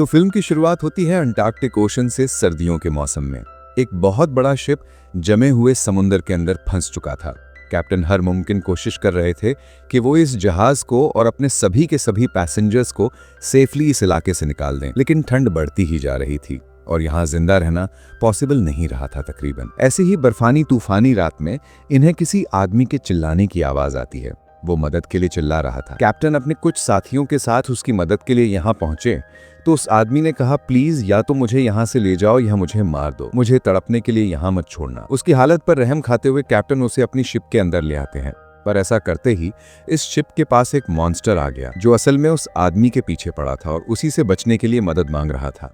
तो फिल्म की शुरुआत होती है अंटार्कटिक ओशन से सर्दियों के मौसम में। एक बहुत बड़ा शिप जमे हुए समुद्र के अंदर फंस चुका था। कैप्टन हर मुमकिन कोशिश कर रहे थे कि वो इस जहाज को और अपने सभी के सभी पैसेंजर्स को सेफली इस इलाके से निकाल दें, लेकिन ठंड बढ़ती ही जा रही थी और यहाँ जिंदा रहना पॉसिबल नहीं रहा था। तकरीबन ऐसी ही बर्फानी तूफानी रात में इन्हें किसी आदमी के चिल्लाने की आवाज आती है। वो मदद के लिए चिल्ला रहा था। कैप्टन अपने कुछ साथियों के साथ उसकी मदद के लिए यहाँ पहुंचे तो उस आदमी ने कहा, प्लीज या तो मुझे यहाँ से ले जाओ या मुझे मार दो, मुझे तड़पने के लिए यहाँ मत छोड़ना। उसकी हालत पर रहम खाते हुए कैप्टन उसे अपनी शिप के अंदर ले आते हैं, पर ऐसा करते ही इस शिप के पास एक मॉन्स्टर आ गया जो असल में उस आदमी के पीछे पड़ा था और उसी से बचने के लिए मदद मांग रहा था।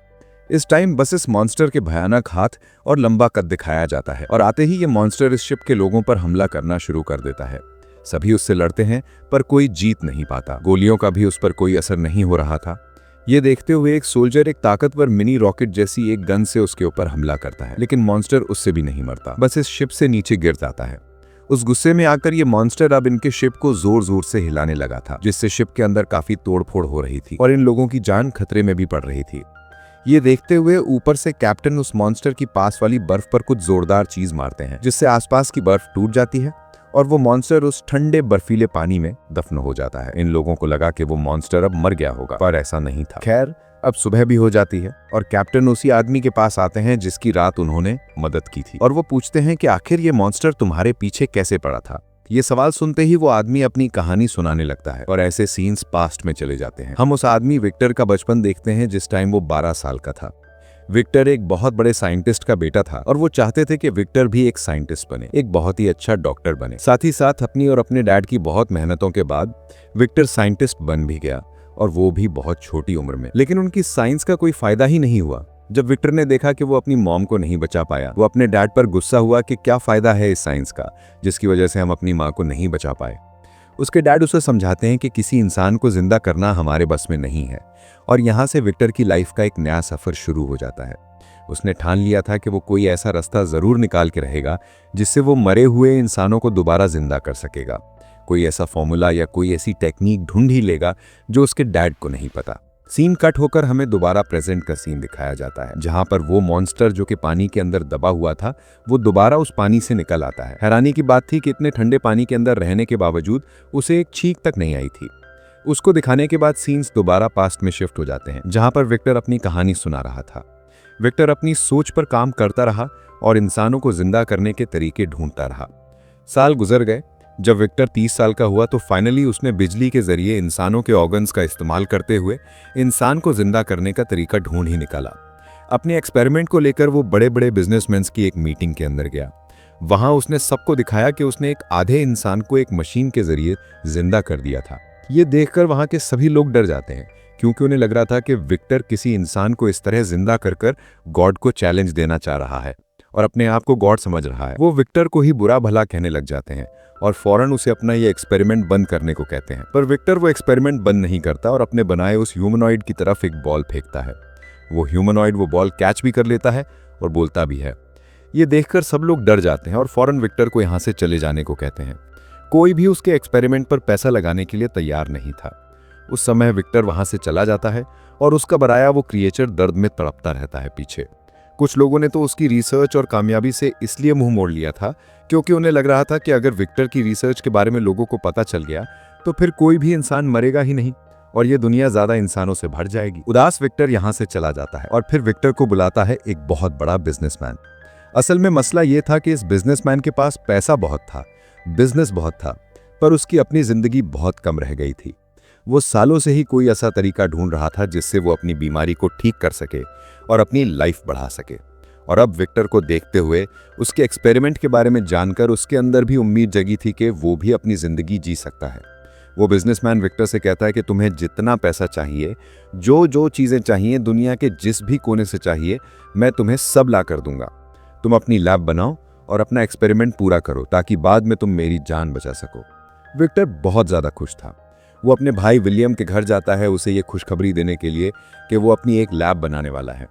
इस टाइम बस इस मॉन्स्टर के भयानक हाथ और लंबा कद दिखाया जाता है और आते ही ये मॉन्स्टर इस शिप के लोगों पर हमला करना शुरू कर देता है। सभी उससे लड़ते हैं पर कोई जीत नहीं पाता। गोलियों का भी उस पर कोई असर नहीं हो रहा था। ये देखते हुए एक सोल्जर एक ताकतवर मिनी रॉकेट जैसी एक गन से उसके ऊपर हमला करता है, लेकिन मॉन्स्टर उससे भी नहीं मरता, बस इस शिप से नीचे गिर जाता है। उस गुस्से में आकर ये मॉन्स्टर अब इनके शिप को जोर जोर से हिलाने लगा था, जिससे शिप के अंदर काफी तोड़फोड़ हो रही थी और इन लोगों की जान खतरे में भी पड़ रही थी। ये देखते हुए ऊपर से कैप्टन उस मॉन्स्टर की पास वाली बर्फ पर कुछ जोरदार चीज मारते हैं, जिससे आसपास की बर्फ टूट जाती है और वो मॉन्स्टर उस ठंडे बर्फीले पानी में दफन हो जाता है। इन लोगों को लगा कि वो मॉन्स्टर अब मर गया होगा, पर ऐसा नहीं था। खैर, अब सुबह भी हो जाती है और कैप्टन उसी आदमी के पास आते हैं जिसकी रात उन्होंने मदद की थी और वो पूछते हैं कि आखिर ये मॉन्स्टर तुम्हारे पीछे कैसे पड़ा था। ये सवाल सुनते ही वो आदमी अपनी कहानी सुनाने लगता है और ऐसे सीन्स पास्ट में चले जाते हैं। हम उस आदमी विक्टर का बचपन देखते हैं जिस टाइम वो 12 साल का था। विक्टर एक बहुत बड़े साइंटिस्ट का बेटा था और वो चाहते थे कि विक्टर भी एक साइंटिस्ट बने, एक बहुत ही अच्छा डॉक्टर बने। साथ ही साथ अपनी और अपने डैड की बहुत मेहनतों के बाद विक्टर साइंटिस्ट बन भी गया और वो भी बहुत छोटी उम्र में। लेकिन उनकी साइंस का कोई फायदा ही नहीं हुआ। जब विक्टर ने देखा कि वो अपनी मॉम को नहीं बचा पाया, वो अपने डैड पर गुस्सा हुआ कि क्या फायदा है इस साइंस का जिसकी वजह से हम अपनी माँ को नहीं बचा पाए। उसके डैड उसे समझाते हैं कि किसी इंसान को जिंदा करना हमारे बस में नहीं है और यहाँ से विक्टर की लाइफ का एक नया सफर शुरू हो जाता है। उसने ठान लिया था कि वो कोई ऐसा रास्ता जरूर निकाल के रहेगा जिससे वो मरे हुए इंसानों को दोबारा जिंदा कर सकेगा। कोई ऐसा फॉर्मूला या कोई ऐसी टेक्निक ढूंढ ही लेगा जो उसके डैड को नहीं पता। सीन कट होकर हमें दोबारा प्रेजेंट का सीन दिखाया जाता है, जहां पर वो मॉन्स्टर जो कि पानी के अंदर दबा हुआ था वो दोबारा उस पानी से निकल आता है। हैरानी की बात थी कि इतने ठंडे पानी के अंदर रहने के बावजूद उसे एक छींक तक नहीं आई थी। उसको दिखाने के बाद सीन्स दोबारा पास्ट में शिफ्ट हो जाते हैं, जहां पर विक्टर अपनी कहानी सुना रहा था। विक्टर अपनी सोच पर काम करता रहा और इंसानों को जिंदा करने के तरीके ढूंढता रहा। साल गुजर गए। जब विक्टर 30 साल का हुआ तो फाइनली उसने बिजली के जरिए इंसानों के ऑर्गन्स का इस्तेमाल करते हुए इंसान को जिंदा करने का तरीका ढूंढ ही निकाला। अपने एक्सपेरिमेंट को लेकर वो बड़े बड़े बिजनेसमैन की एक मीटिंग के अंदर गया। वहां उसने सबको दिखाया कि उसने एक आधे इंसान को एक मशीन के जरिए जिंदा कर दिया था। ये देखकर वहां के सभी लोग डर जाते हैं, क्योंकि उन्हें लग रहा था कि विक्टर किसी इंसान को इस तरह जिंदा कर गॉड को चैलेंज देना चाह रहा है और अपने आप को गॉड समझ रहा है। वो विक्टर को ही बुरा भला कहने लग जाते हैं और फौरन उसे अपना ये एक्सपेरिमेंट बंद करने को कहते हैं। पर विक्टर वो एक्सपेरिमेंट बंद नहीं करता और अपने बनाए उस ह्यूमनॉइड की तरफ एक बॉल फेंकता है। वो ह्यूमनॉइड वो बॉल कैच भी कर लेता है और बोलता भी है। ये देखकर सब लोग डर जाते हैं और फौरन विक्टर को यहाँ से चले जाने को कहते हैं। कोई भी उसके एक्सपेरिमेंट पर पैसा लगाने के लिए तैयार नहीं था। उस समय विक्टर वहां से चला जाता है और उसका बनाया वो क्रिएचर दर्द में तड़पता रहता है पीछे। कुछ लोगों ने तो उसकी रिसर्च और कामयाबी से इसलिए मुंह मोड़ लिया था क्योंकि उन्हें लग रहा था कि अगर विक्टर की रिसर्च के बारे में लोगों को पता चल गया तो फिर कोई भी इंसान मरेगा ही नहीं और ये दुनिया ज्यादा इंसानों से भर जाएगी। उदास विक्टर यहाँ से चला जाता है और फिर विक्टर को बुलाता है एक बहुत बड़ा बिजनेसमैन। असल में मसला ये था कि इस बिजनेसमैन के पास पैसा बहुत था, बिजनेस बहुत था, पर उसकी अपनी जिंदगी बहुत कम रह गई थी। वो सालों से ही कोई ऐसा तरीका ढूंढ रहा था जिससे वो अपनी बीमारी को ठीक कर सके और अपनी लाइफ बढ़ा सके। और अब विक्टर को देखते हुए, उसके एक्सपेरिमेंट के बारे में जानकर उसके अंदर भी उम्मीद जगी थी कि वो भी अपनी जिंदगी जी सकता है। वो बिजनेसमैन विक्टर से कहता है कि तुम्हें जितना पैसा चाहिए, जो जो चीज़ें चाहिए, दुनिया के जिस भी कोने से चाहिए, मैं तुम्हें सब ला कर दूंगा। तुम अपनी लैब बनाओ और अपना एक्सपेरिमेंट पूरा करो ताकि बाद में तुम मेरी जान बचा सको। विक्टर बहुत ज़्यादा खुश था। वो अपने भाई विलियम के घर जाता है उसे ये खुशखबरी देने के लिए कि वो अपनी एक लैब बनाने वाला है।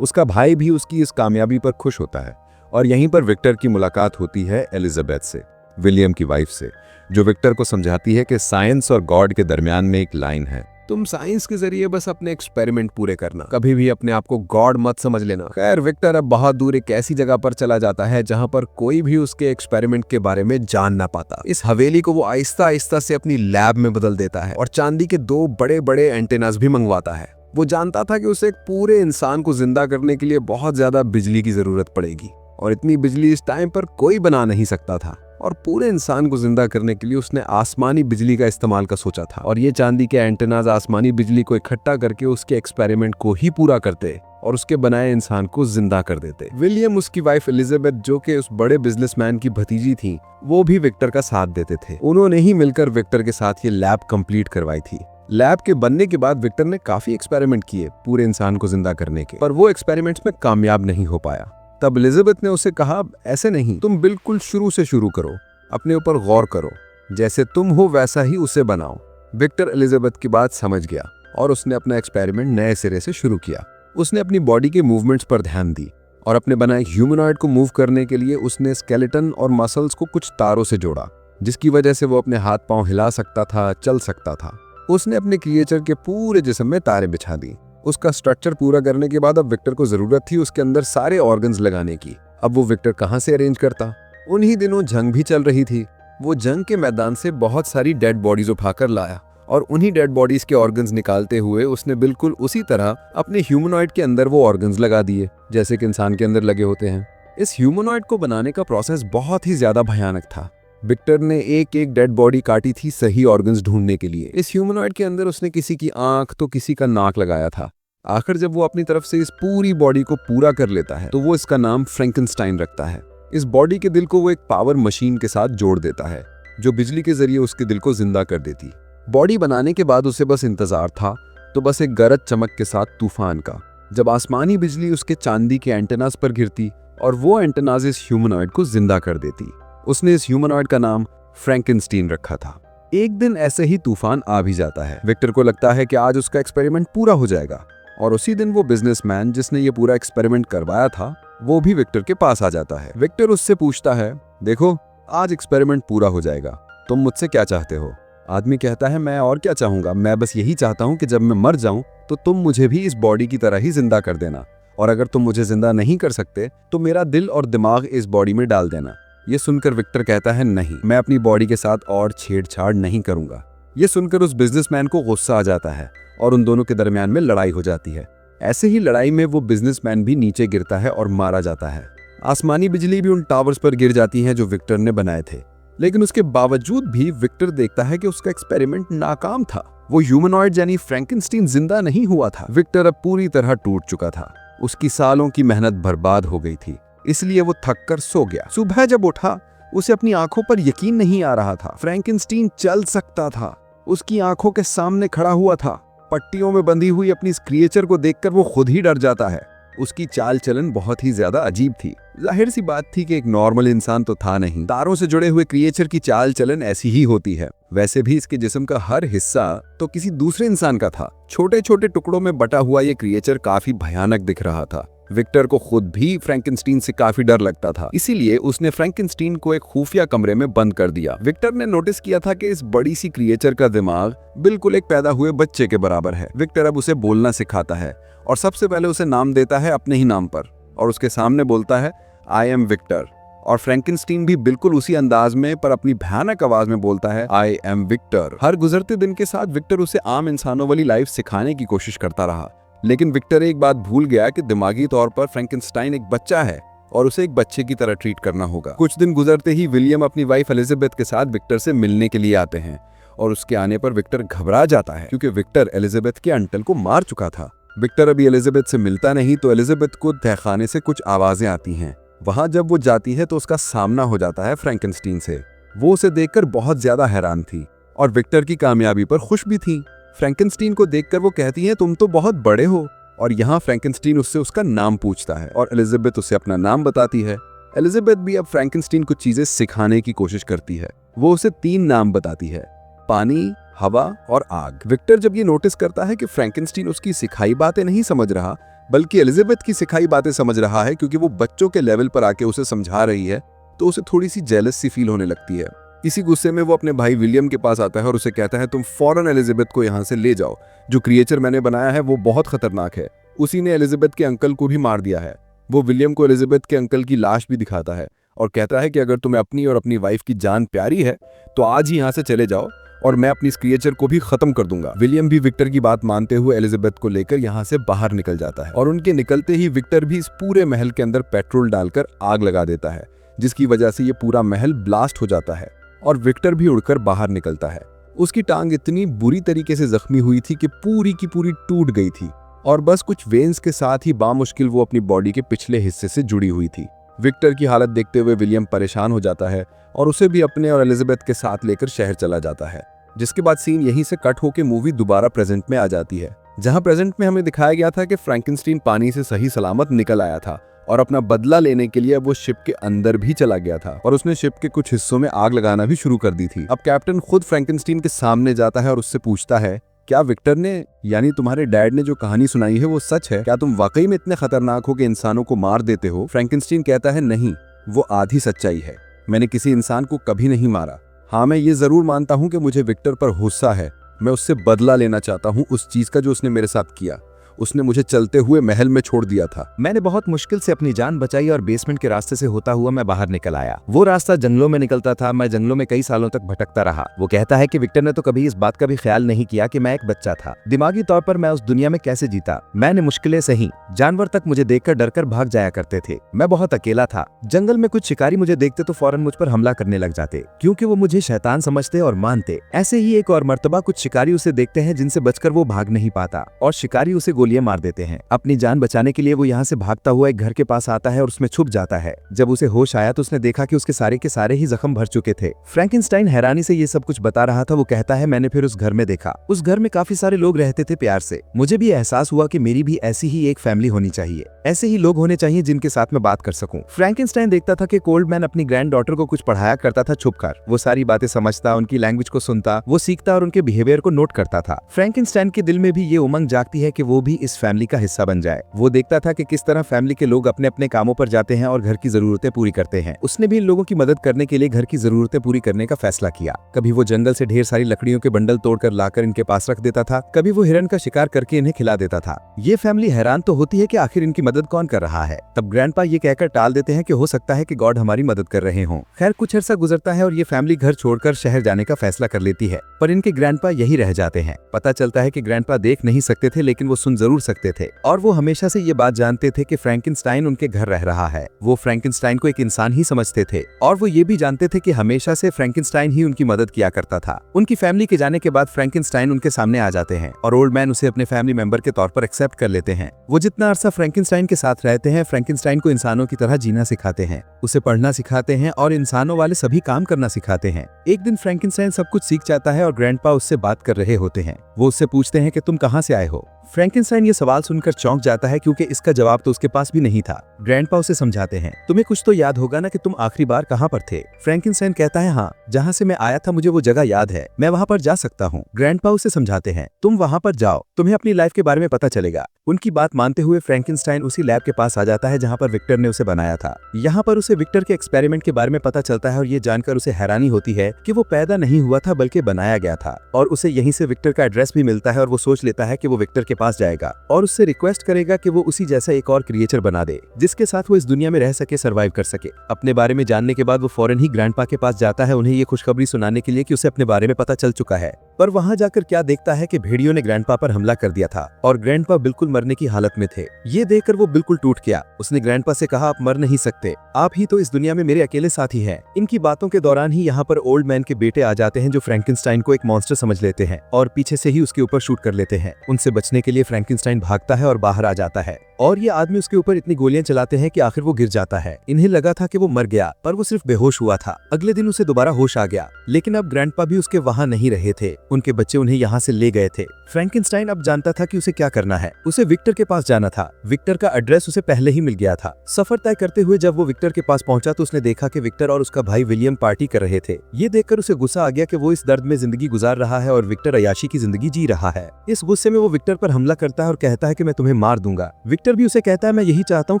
उसका भाई भी उसकी इस कामयाबी पर खुश होता है और यहीं पर विक्टर की मुलाकात होती है एलिजाबेथ से, विलियम की वाइफ से, जो विक्टर को समझाती है कि साइंस और गॉड के दरमियान में एक लाइन है तुम साइंस के जरिए बस अपने एक्सपेरिमेंट पूरे करना, कभी भी अपने आप को गॉड मत समझ लेना। खैर, विक्टर अब बहुत दूर एक ऐसी जगह पर चला जाता है जहां पर कोई भी उसके एक्सपेरिमेंट के बारे में जान ना पाता। इस हवेली को वो आहिस्ता आहिस्ता से अपनी लैब में बदल देता है और चांदी के 2 बड़े बड़े एंटेनास भी मंगवाता है। वो जानता था कि उसे एक पूरे इंसान को जिंदा करने के लिए बहुत ज्यादा बिजली की जरूरत पड़ेगी और इतनी बिजली इस टाइम पर कोई बना नहीं सकता था। और पूरे इंसान को जिंदा करने के लिए उसने आसमानी बिजली का इस्तेमाल का सोचा था और ये चांदी के एंटेनाज आसमानी बिजली को इकट्ठा करके उसके एक्सपेरिमेंट को ही पूरा करते और उसके बनाए इंसान को जिंदा कर देते। विलियम, उसकी वाइफ एलिजाबेथ, जो कि उस बड़े बिजनेसमैन की भतीजी थी, वो भी विक्टर का साथ देते थे। उन्होंने ही मिलकर विक्टर के साथ ये लैब कंप्लीट करवाई थी। लैब के बनने के बाद विक्टर ने काफी एक्सपेरिमेंट किए पूरे इंसान को जिंदा करने के, पर वो एक्सपेरिमेंट्स में कामयाब नहीं हो पाया। तब एलिजाबेथ ने उसे कहा, ऐसे नहीं, तुम बिल्कुल शुरू से शुरू करो, अपने ऊपर गौर करो, जैसे तुम हो वैसा ही उसे बनाओ। विक्टर एलिजाबेथ की बात समझ गया और उसने अपना एक्सपेरिमेंट नए सिरे से शुरू किया। उसने अपनी बॉडी के मूवमेंट्स पर ध्यान दी और अपने बनाए ह्यूमनॉइड को मूव करने के लिए उसने स्केलेटन और मसल्स को कुछ तारों से जोड़ा, जिसकी वजह से वो अपने हाथ पांव हिला सकता था, चल सकता था। उसने अपने क्रिएचर के पूरे जिस्म में तारे बिछा दी। उसका स्ट्रक्चर पूरा करने के बाद अब विक्टर को जरूरत थी उसके अंदर सारे ऑर्गन्स लगाने की। अब वो विक्टर कहां से अरेंज करता? उन्हीं दिनों जंग भी चल रही थी। वो जंग के मैदान से बहुत सारी डेड बॉडीज उठाकर लाया और उन्हीं डेड बॉडीज के ऑर्गन्स निकालते हुए उसने बिल्कुल उसी तरह अपने ह्यूमनॉइड के अंदर वो ऑर्गन्स लगा दिए जैसे कि इंसान के अंदर लगे होते हैं। इस ह्यूमनॉइड को बनाने का प्रोसेस बहुत ही ज्यादा भयानक था। विक्टर ने एक एक डेड बॉडी काटी थी सही ऑर्गन्स ढूंढने के लिए। इस ह्यूमनॉइड के अंदर उसने किसी की आंख तो किसी का नाक लगाया था। आखिर जब वो अपनी तरफ से इस पूरी बॉडी को पूरा कर लेता है तो वो इसका नाम फ्रैंकेनस्टाइन रखता है। इस बॉडी के दिल को वो एक पावर मशीन के साथ जोड़ देता है जो बिजली के जरिए उसके दिल को जिंदा कर देती। बॉडी बनाने के बाद उसे बस इंतजार था तो बस एक गरज चमक के साथ तूफान का, जब आसमानी बिजली उसके चांदी के एंटेनास पर गिरती और वो एंटेनास इस ह्यूमनॉइड को जिंदा कर देती। उसने इस ह्यूमनॉइड का नाम फ्रैंकेनस्टीन रखा था। एक दिन ऐसे ही तूफान आ भी जाता है। विक्टर को लगता है कि आज उसका एक्सपेरिमेंट पूरा हो जाएगा और उसी दिन वो बिजनेसमैन जिसने ये पूरा एक्सपेरिमेंट करवाया था वो भी विक्टर के पास आ जाता है। विक्टर उससे पूछता है, देखो आज एक्सपेरिमेंट पूरा हो जाएगा, तुम मुझसे क्या चाहते हो? आदमी कहता है, मैं और क्या चाहूंगा, मैं बस यही चाहता हूं कि जब मैं मर जाऊं तो तुम मुझे भी इस बॉडी की तरह ही जिंदा कर देना, और अगर तुम मुझे जिंदा नहीं कर सकते तो मेरा दिल और दिमाग इस बॉडी में डाल देना। ये सुनकर विक्टर कहता है, नहीं, मैं अपनी बॉडी के साथ और छेड़छाड़ नहीं करूंगा। ये सुनकर उस बिजनेसमैन को गुस्सा आ जाता है और उन दोनों के दरमियान में लड़ाई हो जाती है। ऐसे ही लड़ाई में वो बिजनेसमैन भी नीचे गिरता है और मारा जाता है। आसमानी बिजली भी उन टावर्स पर गिर जाती है जो विक्टर ने बनाए थे, लेकिन उसके बावजूद भी विक्टर देखता है कि उसका एक्सपेरिमेंट नाकाम था। वो ह्यूमनॉइड यानी फ्रैंकेनस्टीन जिंदा नहीं हुआ था। विक्टर अब पूरी तरह टूट चुका था। उसकी सालों की मेहनत बर्बाद हो गई थी, इसलिए वो थक कर सो गया। सुबह जब उठा उसे अपनी आंखों पर यकीन नहीं आ रहा था। फ्रैंकेनस्टीन चल सकता था, उसकी आंखों के सामने खड़ा हुआ था। पट्टियों में बंधी हुई अपनी इस क्रिएचर को देखकर वो खुद ही डर जाता है। उसकी चाल चलन बहुत ही ज्यादा अजीब थी। जाहिर सी बात थी कि एक नॉर्मल इंसान तो था नहीं। तारों से जुड़े हुए क्रिएचर की चाल चलन ऐसी ही होती है। वैसे भी इसके जिस्म का हर हिस्सा तो किसी दूसरे इंसान का था। छोटे छोटे टुकड़ों में बटा हुआ ये क्रिएचर काफी भयानक दिख रहा था। विक्टर को खुद भी फ्रैंकेनस्टीन से काफी डर लगता था, इसीलिए उसने फ्रैंकेनस्टीन को एक खुफिया कमरे में बंद कर दिया। विक्टर ने नोटिस किया था कि इस बड़ी सी क्रिएचर का दिमाग बिल्कुल एक पैदा हुए बच्चे के बराबर है। विक्टर अब उसे बोलना सिखाता है और सबसे पहले उसे नाम देता है अपने ही नाम पर और उसके सामने बोलता है, आई एम विक्टर। और फ्रैंकेनस्टीन भी बिल्कुल उसी अंदाज में पर अपनी भयानक आवाज में बोलता है, आई एम विक्टर। हर गुजरते दिन के साथ विक्टर उसे आम इंसानों वाली लाइफ सिखाने की कोशिश करता रहा, लेकिन विक्टर एक बात भूल गया कि दिमागी तौर पर फ्रैंकेनस्टाइन एक बच्चा है और उसे एक बच्चे की तरह ट्रीट करना होगा। कुछ दिन गुजरते ही विलियम अपनी वाइफ एलिजाबेथ के साथ विक्टर से मिलने के लिए आते हैं और उसके आने पर विक्टर घबरा जाता है क्योंकि विक्टर एलिजाबेथ के अंकल को मार चुका था। विक्टर अभी एलिजाबेथ से मिलता नहीं तो एलिजाबेथ को तहखाने से कुछ आवाजें आती हैं। वहां जब वो जाती है तो उसका सामना हो जाता है फ्रैंकेनस्टीन से। वो उसे देखकर बहुत ज्यादा हैरान थी और विक्टर की कामयाबी पर खुश भी थी। फ्रैंकेनस्टीन को देखकर वो कहती है, तुम तो बहुत बड़े हो। और यहाँ फ्रैंकेनस्टीन उससे उसका नाम पूछता है और एलिजाबेथ उसे अपना नाम बताती है। एलिजाबेथ भी अब फ्रैंकेनस्टीन को चीजें सिखाने की कोशिश करती है। वो उसे 3 नाम बताती है, पानी, हवा और आग। विक्टर जब ये नोटिस करता है कि फ्रैंकेनस्टीन उसकी सिखाई बातें नहीं समझ रहा बल्कि एलिजाबेथ की सिखाई बातें समझ रहा है क्योंकि वो बच्चों के लेवल पर आके उसे समझा रही है, तो उसे थोड़ी सी जेलस सी फील होने लगती है। इसी गुस्से में वो अपने भाई विलियम के पास आता है और उसे कहता है तुम फौरन एलिजाबेथ को यहाँ से ले जाओ, जो क्रिएचर मैंने बनाया है वो बहुत खतरनाक है। उसी ने एलिजाबेथ के अंकल को भी मार दिया है। वो विलियम को एलिजाबेथ के अंकल की लाश भी दिखाता है और कहता है कि अगर तुम्हें अपनी और अपनी वाइफ की जान प्यारी है तो आज ही यहाँ से चले जाओ और मैं अपनी इस क्रिएचर को भी खत्म कर दूंगा। विलियम भी विक्टर की बात मानते हुए एलिजाबेथ को लेकर यहाँ से बाहर निकल जाता है और उनके निकलते ही विक्टर भी इस पूरे महल के अंदर पेट्रोल डालकर आग लगा देता है, जिसकी वजह से ये पूरा महल ब्लास्ट हो जाता है और विक्टर भी उड़कर बाहर निकलता है। उसकी टांग इतनी बुरी तरीके से जख्मी हुई थी कि पूरी की पूरी टूट गई थी और बस कुछ वेन्स के साथ ही बामुश्किल वो अपनी बॉडी के पिछले हिस्से से जुड़ी हुई थी। विक्टर की हालत देखते हुए विलियम परेशान हो जाता है और उसे भी अपने और एलिजाबेथ के साथ लेकर शहर चला जाता है। जिसके बाद सीन यहीं से कट होकर मूवी दोबारा प्रेजेंट में आ जाती है, जहां प्रेजेंट में हमें दिखाया गया था कि फ्रैंकेनस्टाइन पानी से सही सलामत निकल आया था और अपना बदला लेने के लिए वो शिप के अंदर भी चला गया था और उसने शिप के कुछ हिस्सों में आग लगाना भी शुरू कर दी थी। अब कैप्टन खुद फ्रैंकेनस्टाइन के सामने जाता है और उससे पूछता है, क्या विक्टर ने यानी तुम्हारे डैड ने जो कहानी सुनाई है वो सच है? क्या तुम वाकई में इतने खतरनाक हो कि इंसानों को मार देते हो? फ्रैंकेनस्टाइन कहता है, नहीं, वो आधी सच्चाई है। मैंने किसी इंसान को कभी नहीं मारा। हाँ, मैं ये जरूर मानता हूँ कि मुझे विक्टर पर गुस्सा है। मैं उससे बदला लेना चाहता हूँ उस चीज का जो उसने मेरे साथ किया। उसने मुझे चलते हुए महल में छोड़ दिया था। मैंने बहुत मुश्किल से अपनी जान बचाई और बेसमेंट के रास्ते से होता हुआ मैं बाहर निकल आया। वो रास्ता जंगलों में निकलता था। मैं जंगलों में कई सालों तक भटकता रहा। वो कहता है कि विक्टर ने तो कभी इस बात का भी ख्याल नहीं किया कि मैं एक बच्चा था। दिमागी तौर पर मैं उस दुनिया में कैसे जीता। मैंने मुश्किलें सही, जानवर तक मुझे देखकर डरकर भाग जाया करते थे। मैं बहुत अकेला था। जंगल में कुछ शिकारी मुझे देखते तो फौरन मुझ पर हमला करने लग जाते, क्योंकि वो मुझे शैतान समझते और मानते। ऐसे ही एक और मर्तबा कुछ शिकारी उसे देखते हैं जिनसे बचकर वो भाग नहीं पाता और शिकारी उसे गोलियां मार देते हैं। अपनी जान बचाने के लिए वो यहाँ से भागता हुआ एक घर के पास आता है और उसमें छुप जाता है। जब उसे होश आया तो उसने देखा कि उसके सारे के सारे ही जख्म भर चुके थे। फ्रैंकेनस्टाइन हैरानी से ये सब कुछ बता रहा था। वो कहता है, मैंने फिर उस घर में देखा। उस घर में काफी सारे लोग रहते थे प्यार से। मुझे भी एहसास हुआ कि मेरी भी ऐसी ही एक फैमिली होनी चाहिए। ऐसे ही लोग होने चाहिए जिनके साथ मैं बात कर सकूं। फ्रैंकेनस्टाइन देखता था कि कोल्डमैन अपनी ग्रैंड डॉटर को कुछ पढ़ाया करता था छुपकर। वो सारी बातें समझता, उनकी लैंग्वेज को सुनता, वो सीखता और उनके बिहेवियर को नोट करता था। फ्रैंकेनस्टाइन के दिल में भी ये उमंग जागती है कि वो भी इस फैमिली का हिस्सा बन जाए। वो देखता था कि किस तरह फैमिली के लोग अपने अपने कामों पर जाते हैं और घर की जरूरतें पूरी करते हैं। उसने भी इन लोगों की मदद करने के लिए घर की जरूरतें पूरी करने का फैसला किया। कभी वो जंगल से ढेर सारी लकड़ियों के बंडल तोड़कर लाकर इनके पास रख देता था, कभी वो हिरन का शिकार करके इन्हें खिला देता था। ये फैमिली हैरान तो होती है कि आखिर इनकी मदद कौन कर रहा है। तब ग्रैंडपा ये कहकर टाल देते हैं कि हो सकता है कि गॉड हमारी मदद कर रहे हों। खैर, कुछ अर्सा गुजरता है और ये फैमिली घर छोड़कर शहर जाने का फैसला कर लेती है, पर इनके ग्रैंडपा यही रह जाते हैं। पता चलता है कि ग्रैंडपा देख नहीं सकते थे, लेकिन वो सुन जरूर सकते थे और वो हमेशा से ये बात जानते थे कि फ्रैंकेनस्टाइन उनके घर रह रहा है। वो फ्रैंकेनस्टाइन को एक इंसान ही समझते थे और वो ये भी जानते थे कि हमेशा से फ्रैंकेनस्टाइन ही उनकी मदद किया करता था। उनकी फैमिली के जाने के बाद फ्रैंकेनस्टाइन उनके सामने आ जाते हैं और ओल्ड मैन उसे अपने फैमिली मेंबर के तौर पर एक्सेप्ट कर लेते हैं। वो जितना अरसा फ्रैंकेनस्टाइन के साथ रहते हैं, फ्रैंकेनस्टाइन को इंसानों की तरह जीना सिखाते हैं, उसे पढ़ना सिखाते हैं और इंसानों वाले सभी काम करना सिखाते हैं। एक दिन फ्रैंकेनस्टाइन सब कुछ सीख जाता है और ग्रैंडपा उससे बात कर रहे होते हैं। वो उससे पूछते हैं कि तुम कहाँ से आए हो। फ्रैंकेनस्टाइन ये सवाल सुनकर चौंक जाता है, क्योंकि इसका जवाब तो उसके पास भी नहीं था। ग्रैंडपा उसे समझाते हैं, तुम्हें कुछ तो याद होगा ना कि तुम आखिरी बार कहाँ पर थे। फ्रैंकेनस्टाइन कहता है, हाँ, जहाँ से मैं आया था मुझे वो जगह याद है, मैं वहाँ पर जा सकता हूँ। ग्रैंडपा उसे समझाते हैं, तुम वहाँ पर जाओ, तुम्हें अपनी लाइफ के बारे में पता चलेगा। उनकी बात मानते हुए फ्रैंकेनस्टाइन उसी लैब के पास आ जाता है जहाँ पर विक्टर ने उसे बनाया था। यहाँ पर उसे विक्टर के एक्सपेरिमेंट के बारे में पता चलता है और ये जानकर उसे हैरानी होती है कि वो पैदा नहीं हुआ था बल्कि बनाया गया था। और उसे यहीं से विक्टर का एड्रेस भी मिलता है और वो सोच लेता है कि वो विक्टर के पास जाएगा और उससे रिक्वेस्ट करेगा कि वो उसी जैसा एक और क्रिएचर बना दे जिसके साथ वो इस दुनिया में रह सके, सर्वाइव कर सके। अपने बारे में जानने के बाद वो फौरन ही ग्रैंडपा के पास जाता है उन्हें ये खुशखबरी सुनाने के लिए कि उसे अपने बारे में पता चल चुका है। पर वहां जाकर क्या देखता है कि भेड़ियों ने ग्रैंडपा पर हमला कर दिया था और ग्रैंडपा बिल्कुल मरने की हालत में थे। ये देखकर वो बिल्कुल टूट गया। उसने ग्रैंडपा से कहा, आप मर नहीं सकते, आप ही तो इस दुनिया में मेरे अकेले साथी हैं। इनकी बातों के दौरान ही यहाँ पर ओल्ड मैन के बेटे आ जाते हैं जो फ्रैंकेनस्टाइन को एक मॉन्स्टर समझ लेते हैं और पीछे से ही उसके ऊपर शूट कर लेते हैं। उनसे बचने के लिए फ्रैंकेनस्टाइन भागता है और बाहर आ जाता है और ये आदमी उसके ऊपर इतनी गोलियां चलाते हैं कि आखिर वो गिर जाता है। इन्हें लगा था कि वो मर गया, पर वो सिर्फ बेहोश हुआ था। अगले दिन उसे दोबारा होश आ गया, लेकिन अब ग्रैंडपा भी उसके वहां नहीं रहे थे। उनके बच्चे उन्हें यहाँ से ले गए थे। फ्रैंकेनस्टाइन अब जानता था कि उसे क्या करना है। उसे विक्टर के पास जाना था। विक्टर का एड्रेस उसे पहले ही मिल गया था। सफर तय करते हुए जब वो विक्टर के पास पहुंचा तो उसने देखा कि विक्टर और उसका भाई विलियम पार्टी कर रहे थे। ये देखकर उसे गुस्सा आ गया कि वो इस दर्द में जिंदगी गुजार रहा है और विक्टर अयाशी की जिंदगी जी रहा है। इस गुस्से में वो विक्टर पर हमला करता है और कहता है कि मैं तुम्हें मार दूंगा। विक्टर विक्टर भी उसे कहता है मैं यही चाहता हूँ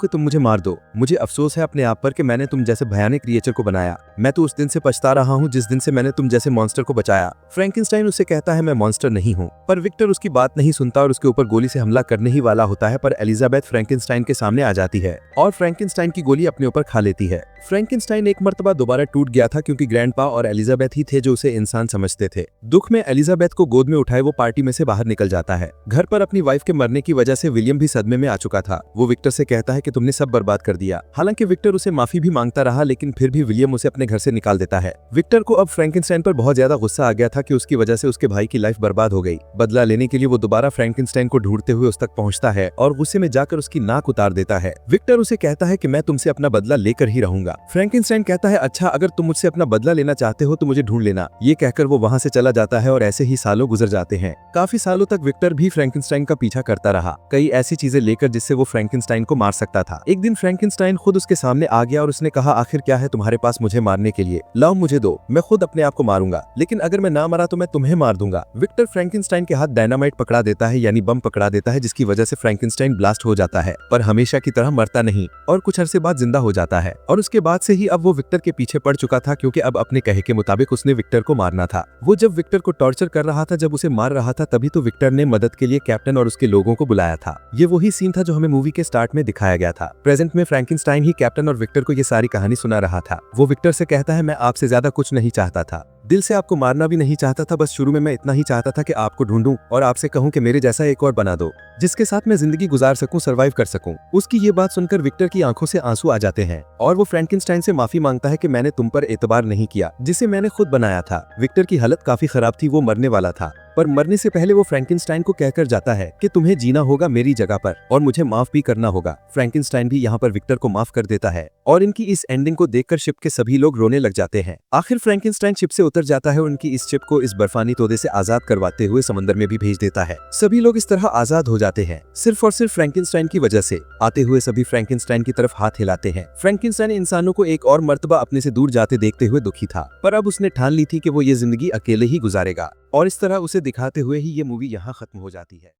कि तुम मुझे मार दो। मुझे अफसोस है अपने आप पर कि मैंने तुम जैसे भयानक क्रिएचर को बनाया। मैं तो उस दिन से पछता रहा हूँ जिस दिन से मैंने तुम जैसे मॉन्स्टर को बचाया। फ्रैंकेनस्टाइन उसे कहता है मैं मॉन्स्टर नहीं हूँ, पर विक्टर उसकी बात नहीं सुनता और उसके ऊपर गोली से हमला करने ही वाला होता है, पर एलिजाबेथ फ्रैंकेनस्टाइन के सामने आ जाती है और फ्रैंकेनस्टाइन की गोली अपने ऊपर खा लेती है। फ्रैंकेनस्टाइन एक मर्तबा दोबारा टूट गया था क्योंकि ग्रैंडपा और एलिजाबेथ ही थे जो उसे इंसान समझते थे। दुख में एलिजाबेथ को गोद में उठाए वो पार्टी में से बाहर निकल जाता है। घर पर अपनी वाइफ के मरने की वजह से विलियम भी सदमे में आ चुका था। वो विक्टर से कहता है कि तुमने सब बर्बाद कर दिया। हालांकि विक्टर उसे माफी भी मांगता रहा, लेकिन फिर भी विलियम उसे अपने घर से निकाल देता है। विक्टर को अब फ्रैंकेनस्टाइन पर बहुत ज्यादा गुस्सा आ गया था कि उसकी वजह से उसके भाई की लाइफ बर्बाद हो गई। बदला लेने के लिए वो दोबारा फ्रैंकेनस्टाइन को ढूंढते हुए उस तक पहुंचता है और गुस्से में जाकर उसकी नाक उतार देता है। विक्टर उसे कहता है कि मैं तुमसे अपना बदला लेकर ही रहूंगा। फ्रैंकेनस्टाइन कहता है अच्छा, अगर तुम मुझसे अपना बदला लेना चाहते हो तो मुझे ढूंढ लेना। ये कहकर वो वहां से चला जाता है और ऐसे ही सालों गुजर जाते हैं। काफी सालों तक विक्टर भी फ्रैंकेनस्टाइन का पीछा करता रहा, कई ऐसी चीजें लेकर जिससे वो फ्रैंकेनस्टाइन को मार सकता था। एक दिन फ्रैंकेनस्टाइन खुद उसके सामने आ गया और उसने कहा आखिर क्या है तुम्हारे पास मुझे मारने के लिए? लाओ मुझे दो, मैं खुद अपने आप को मारूंगा, लेकिन अगर मैं ना मरा तो मैं तुम्हें मार दूंगा। विक्टर फ्रैंकेनस्टाइन के हाथ डायनामाइट पकड़ा देता है, यानी बम पकड़ा देता है, जिसकी वजह से फ्रैंकेनस्टाइन ब्लास्ट हो जाता है, पर हमेशा की तरह मरता नहीं और कुछ अरसे बाद जिंदा हो जाता है। और उसके बाद से ही अब वो विक्टर के पीछे पड़ चुका था, क्योंकि अब अपने कहे के मुताबिक उसने विक्टर को मारना था। वो जब विक्टर को टॉर्चर कर रहा था, जब उसे मार रहा था, तभी तो विक्टर ने मदद के लिए कैप्टन और उसके लोगों को बुलाया था। ये वही सीन था जो हमें मूवी के स्टार्ट में दिखाया गया था। प्रेजेंट में फ्रैंकेनस्टाइन ही कैप्टन और विक्टर को ये सारी कहानी सुना रहा था। वो विक्टर से कहता है मैं आपसे ज्यादा कुछ नहीं चाहता था, दिल से आपको मारना भी नहीं चाहता था, बस शुरू में मैं इतना ही चाहता था कि आपको ढूंढूं और आपसे कहूं कि मेरे जैसा एक और बना दो, जिसके साथ मैं जिंदगी गुजार सकूं, सरवाइव कर सकूं। उसकी ये बात सुनकर विक्टर की आंखों से आंसू आ जाते हैं और वो फ्रैंकेनस्टाइन से माफी मांगता है कि मैंने तुम पर एतबार नहीं किया, जिसे मैंने खुद बनाया था। विक्टर की हालत काफी खराब थी, वो मरने वाला था, पर मरने से पहले वो फ्रैंकेनस्टाइन को कहकर जाता है कि तुम्हें जीना होगा मेरी जगह पर और मुझे माफ भी करना होगा। फ्रैंकेनस्टाइन भी यहाँ पर विक्टर को माफ कर देता है और इनकी इस एंडिंग को देखकर शिप के सभी लोग रोने लग जाते हैं। आखिर फ्रैंकेनस्टाइन शिप से उतर जाता है और उनकी इस शिप को इस बर्फानी तोदे से आजाद करवाते हुए समंदर में भी भेज देता है। सभी लोग इस तरह आजाद हो जाते हैं सिर्फ और सिर्फ फ्रैंकेनस्टाइन की वजह से। आते हुए सभी फ्रैंकेनस्टाइन की तरफ हाथ हिलाते हैं। फ्रैंकेनस्टाइन इंसानों को एक और मर्तबा अपने से दूर जाते देखते हुए दुखी था, पर अब उसने ठान ली थी कि वो ये जिंदगी अकेले ही गुजारेगा और इस तरह उसे दिखाते हुए ही ये मूवी यहाँ खत्म हो जाती है।